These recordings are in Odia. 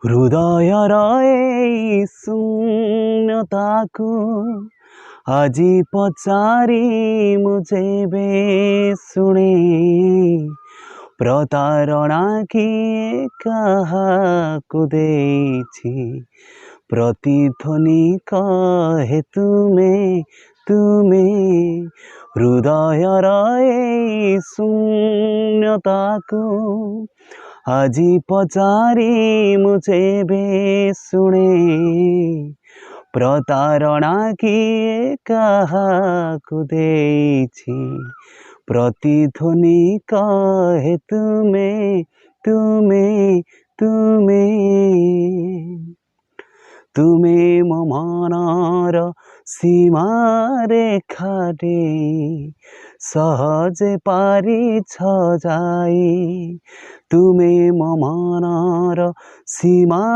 ହୃଦୟର ଏଇ ଶୂନ୍ୟତାକୁ ଆଜି ପଚାରି ମୁଁ ଯେବେ ଶୁଣେ ପ୍ରତାରଣା କିଏ କାହାକୁ ଦେଇଛି ପ୍ରତିଧ୍ୱନି କହେ ତୁମେ ହୃଦୟର ଏଇ ଶୂନ୍ୟତାକୁ ଆଜି ପଚାରି ମୁଁ ଯେବେ ଶୁଣେ ପ୍ରତାରଣା କିଏ କାହାକୁ ଦେଇଛି ପ୍ରତିଧ୍ୱନି କହେ ତୁମେ ମୋ ମନର ସୀମାରେଖାଟେ ସହଜେ ପାରିଛ ଯାଇ ତୁମେ ମୋ ମନର ସୀମାରେଖାଟେ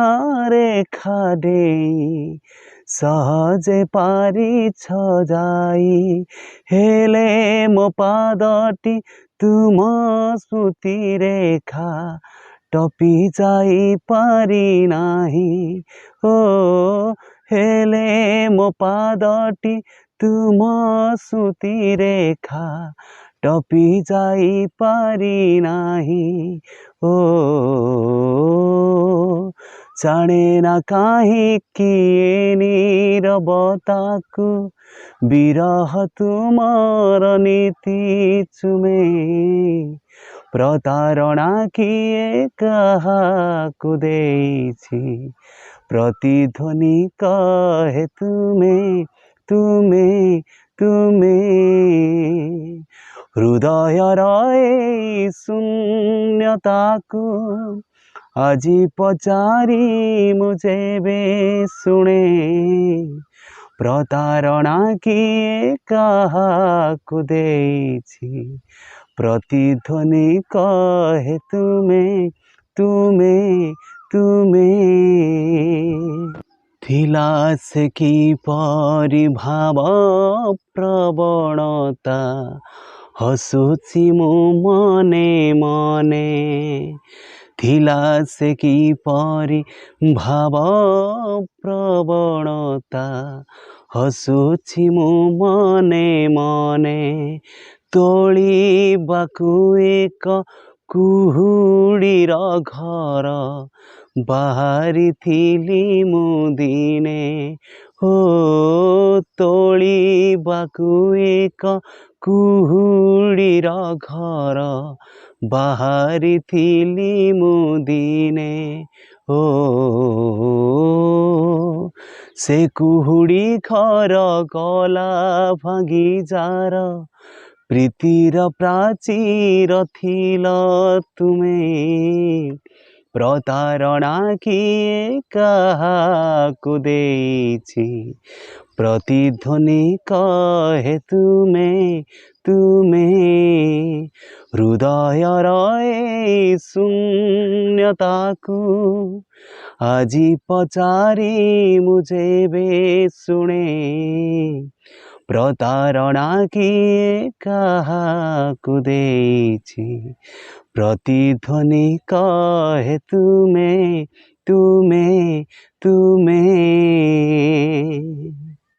ସହଜେ ପାରିଛ ଯାଇ ହେଲେ ମୋ ପାଦଟି ତୁମ ସ୍ମୃତିରେଖା ଟପି ଯାଇ ପାରି ନାହିଁ ହେଲେ ମୋ ପାଦଟି ତୁମ ସ୍ମୃତିରେଖା ଟପି ଯାଇ ପାରି ନାହିଁ ଜାଣେ ନା କାହିଁକି ଏ ନୀରବତାକୁ ବିରହ ତୁମର ନୀତି ଚୁମେ ପ୍ରତାରଣା କିଏ କାହାକୁ ଦେଇଛି ପ୍ରତିଧ୍ୱନି କହେ ତୁମେ ହୃଦୟର ଏଇ ଶୂନ୍ୟତାକୁ ଆଜି ପଚାରି ମୁଁ ଯେବେ ଶୁଣେ ପ୍ରତାରଣା କିଏ କାହାକୁ ଦେଇଛି ପ୍ରତିଧ୍ୱନି କହେ ତୁମେ ଥିଲା ସେ କିପରି ଭାବ ପ୍ରବଣତା ହସୁଛି ମୁଁ ମନେ ମନେ ଥିଲା ସେ କିପରି ଭାବ ପ୍ରବଣତା ହସୁଛି ମୁଁ ମନେ ମନେ ତୋଳିବାକୁ ଏକ କୁହୁଡ଼ିର ଘର ବାହାରିଥିଲି ମୁଁ ଦିନେ ତୋଳିବାକୁ ଏକ କୁହୁଡ଼ିର ଘର ବାହାରିଥିଲି ମୁଁ ଦିନେ ସେ କୁହୁଡ଼ି ଘର ଗଲା ଭାଙ୍ଗି ଜାର ପ୍ରୀତିର ପ୍ରାଚୀର ଥିଲ ତୁମେ ପ୍ରତାରଣା କିଏ କାହାକୁ ଦେଇଛି ପ୍ରତିଧ୍ୱନି କହେ ତୁମେ ହୃଦୟର ଏଇ ଶୂନ୍ୟତାକୁ ଆଜି ପଚାରି ମୁଁ ଯେବେ ଶୁଣେ ପ୍ରତାରଣା କିଏ କାହାକୁ ଦେଇଛି ପ୍ରତିଧ୍ୱନି କହେ ତୁମେ